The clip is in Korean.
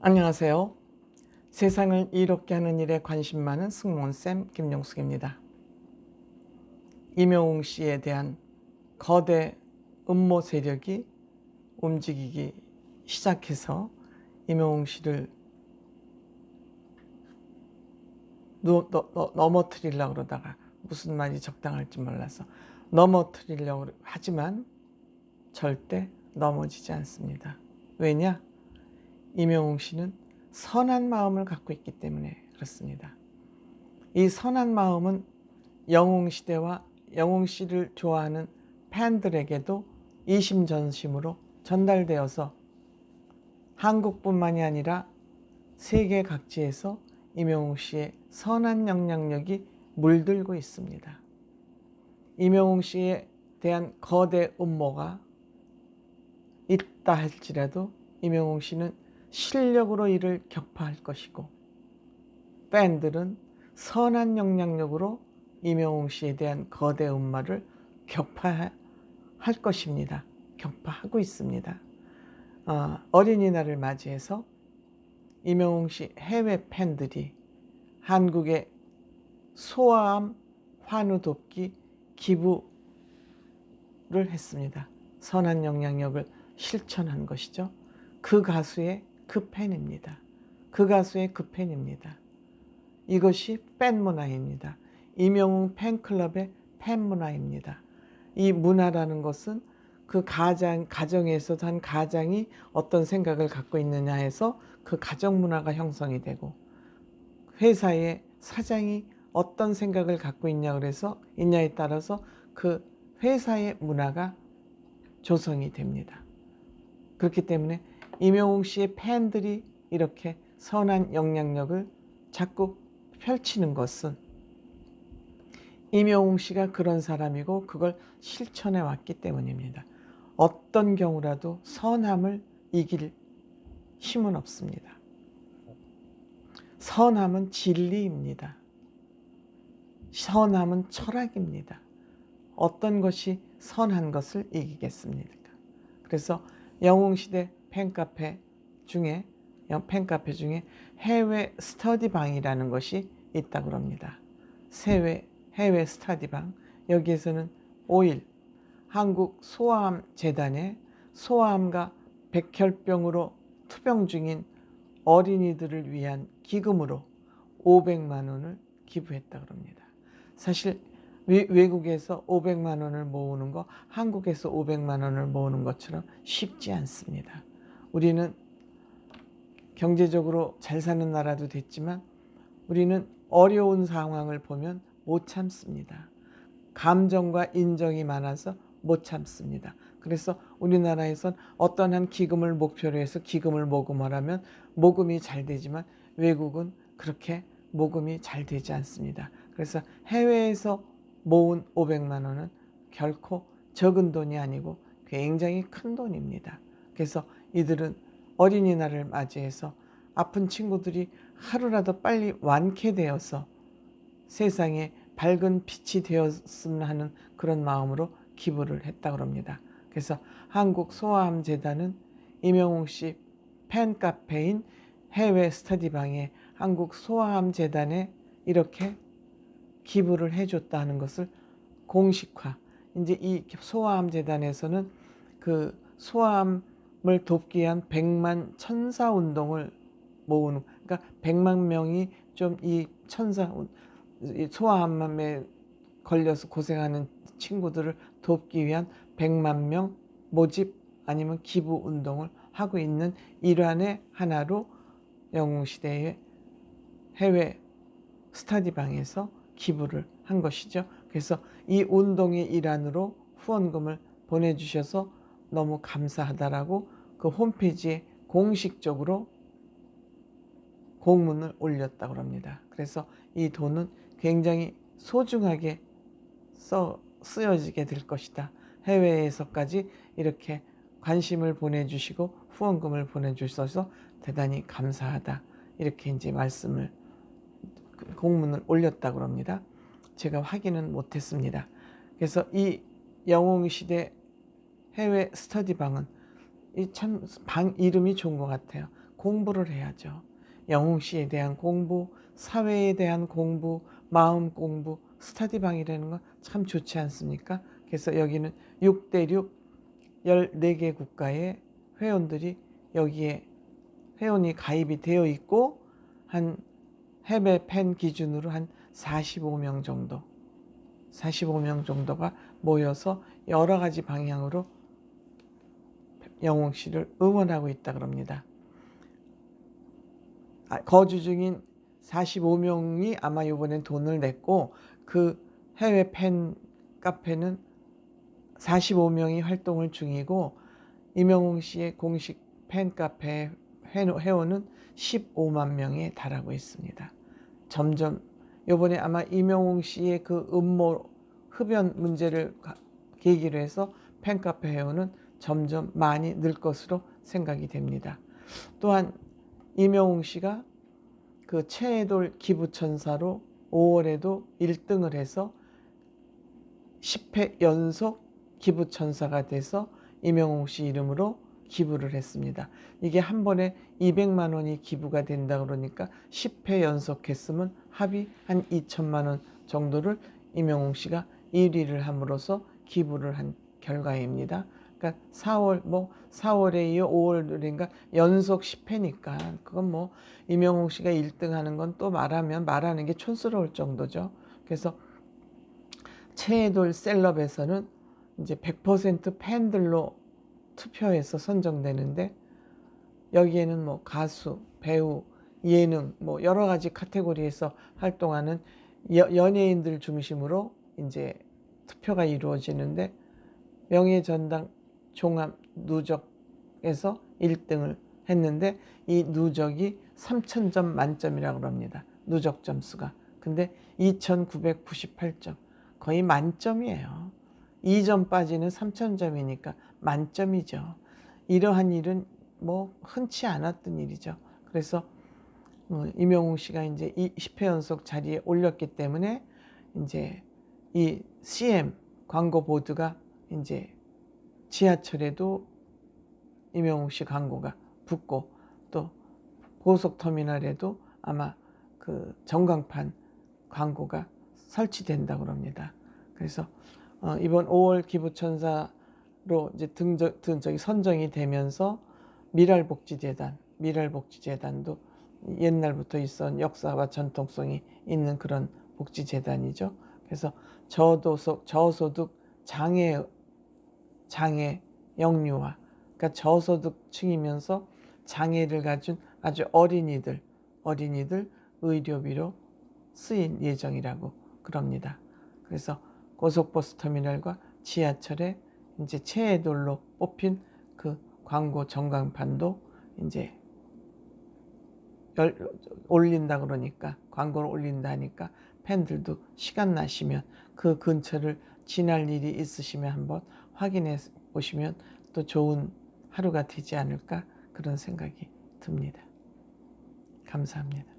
안녕하세요. 세상을 이롭게 하는 일에 관심 많은 승무원쌤 김용숙입니다. 임영웅 씨에 대한 거대 음모 세력이 움직이기 시작해서 임영웅 씨를 넘어뜨리려고 그러다가 무슨 말이 적당할지 몰라서 넘어뜨리려고 하지만 절대 넘어지지 않습니다. 왜냐? 임영웅 씨는 선한 마음을 갖고 있기 때문에 그렇습니다. 이 선한 마음은 영웅시대와 영웅 씨를 좋아하는 팬들에게도 이심전심으로 전달되어서 한국뿐만이 아니라 세계 각지에서 임영웅 씨의 선한 영향력이 물들고 있습니다. 임영웅 씨에 대한 거대 음모가 있다 할지라도 임영웅 씨는 실력으로 이를 격파할 것이고 팬들은 선한 영향력으로 임영웅 씨에 대한 거대 음모를 격파할 것입니다. 격파하고 있습니다. 어린이날을 맞이해서 임영웅 씨 해외 팬들이 한국의 소아암 환우 돕기 기부를 했습니다. 선한 영향력을 실천한 것이죠. 그 가수의 그 팬입니다. 그 가수의 그 팬입니다. 이것이 팬 문화입니다. 임영웅 팬클럽의 팬 문화입니다. 이 문화라는 것은 그 가정에서도 한 가장이 어떤 생각을 갖고 있느냐에서 그 가정 문화가 형성이 되고 회사의 사장이 어떤 생각을 갖고 있냐에 따라서 그 회사의 문화가 조성이 됩니다. 그렇기 때문에 임영웅 씨의 팬들이 이렇게 선한 영향력을 자꾸 펼치는 것은 임영웅 씨가 그런 사람이고 그걸 실천해 왔기 때문입니다. 어떤 경우라도 선함을 이길 힘은 없습니다. 선함은 진리입니다. 선함은 철학입니다. 어떤 것이 선한 것을 이기겠습니까? 그래서 영웅시대 팬카페 중에 해외 스터디방이라는 것이 있다고 합니다. 해외 스터디방, 여기에서는 5일 한국 소아암 재단에 소아암과 백혈병으로 투병 중인 어린이들을 위한 기금으로 500만 원을 기부했다고 합니다. 사실 외국에서 500만 원을 모으는 거 한국에서 500만 원을 모으는 것처럼 쉽지 않습니다. 우리는 경제적으로 잘 사는 나라도 됐지만 우리는 어려운 상황을 보면 못 참습니다. 감정과 인정이 많아서 못 참습니다. 그래서 우리나라에선 어떤 한 기금을 목표로 해서 기금을 모금하라면 모금이 잘 되지만 외국은 그렇게 모금이 잘 되지 않습니다. 그래서 해외에서 모은 500만 원은 결코 적은 돈이 아니고 굉장히 큰 돈입니다. 그래서 이들은 어린이날을 맞이해서 아픈 친구들이 하루라도 빨리 완쾌되어서 세상에 밝은 빛이 되었으면 하는 그런 마음으로 기부를 했다고 합니다. 그래서 한국 소아암 재단은 임영웅 씨 팬카페인 해외 스터디방에 한국 소아암 재단에 이렇게 기부를 해줬다는 것을 공식화. 이제 이 소아암 재단에서는 그 소아암을 돕기 위한 100만 천사 운동을 모으는, 그러니까 100만 명이 좀 이 소아암에 걸려서 고생하는 친구들을 돕기 위한 100만 명 모집 아니면 기부 운동을 하고 있는 일환의 하나로 영웅시대의 해외 스터디방에서 기부를 한 것이죠. 그래서 이 운동의 일환으로 후원금을 보내주셔서 너무 감사하다라고 그 홈페이지에 공식적으로 공문을 올렸다고 합니다. 그래서 이 돈은 굉장히 소중하게 쓰여지게 될 것이다. 해외에서까지 이렇게 관심을 보내주시고 후원금을 보내주셔서 대단히 감사하다. 이렇게 이제 공문을 올렸다고 합니다. 제가 확인은 못했습니다. 그래서 이 영웅시대 해외 스터디방은 이 참 방 이름이 좋은 것 같아요. 공부를 해야죠. 영웅시에 대한 공부, 사회에 대한 공부, 마음 공부, 스터디방이라는 거 참 좋지 않습니까? 그래서 여기는 6대6 14개 국가의 회원들이 여기에 회원이 가입이 되어 있고 한 해외 팬 기준으로 한 45명 정도 45명 정도가 모여서 여러 가지 방향으로 영웅 씨를 응원하고 있다 그럽니다. 거주 중인 45명이 아마 이번엔 돈을 냈고 그 해외 팬 카페는 45명이 활동을 중이고 임영웅 씨의 공식 팬 카페 회원은 15만 명에 달하고 있습니다. 점점 이번에 아마 임영웅 씨의 그 음모 흡연 문제를 계기로 해서 팬카페 회원은 점점 많이 늘 것으로 생각이 됩니다. 또한 임영웅 씨가 그 최애돌 기부천사로 5월에도 1등을 해서 10회 연속 기부천사가 돼서 임영웅 씨 이름으로 기부를 했습니다. 이게 한 번에 200만 원이 기부가 된다 그러니까 10회 연속했으면 합이 한 2천만 원 정도를 임영웅 씨가 1위를 함으로써 기부를 한 결과입니다. 그러니까 4월에 이어 5월인가 연속 10회니까 그건 뭐 임영웅 씨가 1등 하는 건 또 말하는 게 촌스러울 정도죠. 그래서 최애돌 셀럽에서는 이제 100% 팬들로 투표해서 선정되는데 여기에는 뭐 가수, 배우, 예능 뭐 여러 가지 카테고리에서 활동하는 연예인들 중심으로 이제 투표가 이루어지는데 명예전당 종합 누적에서 1등을 했는데 이 누적이 3,000점 만점이라고 합니다. 누적 점수가. 근데 2,998점. 거의 만점이에요. 2점 빠지는 3,000점이니까 만점이죠. 이러한 일은 뭐 흔치 않았던 일이죠. 그래서 임영웅 씨가 이제 10회 연속 자리에 올렸기 때문에 이제 이 CM 광고 보드가 이제 지하철에도 임영웅 씨 광고가 붙고 또 고속터미널에도 아마 그 전광판 광고가 설치된다고 합니다. 그래서 이번 5월 기부천사로 이제 선정이 되면서 미랄복지재단도 옛날부터 있었던 역사와 전통성이 있는 그런 복지재단이죠. 그래서 저소득 장애 영유아, 그러니까 저소득층이면서 장애를 가진 아주 어린이들 의료비로 쓰인 예정이라고 그럽니다. 그래서 고속버스 터미널과 지하철에 이제 최애돌로 뽑힌 그 광고 전광판도 이제 올린다 그러니까 광고를 올린다니까 팬들도 시간 나시면 그 근처를 지날 일이 있으시면 한번 확인해 보시면 또 좋은 하루가 되지 않을까 그런 생각이 듭니다. 감사합니다.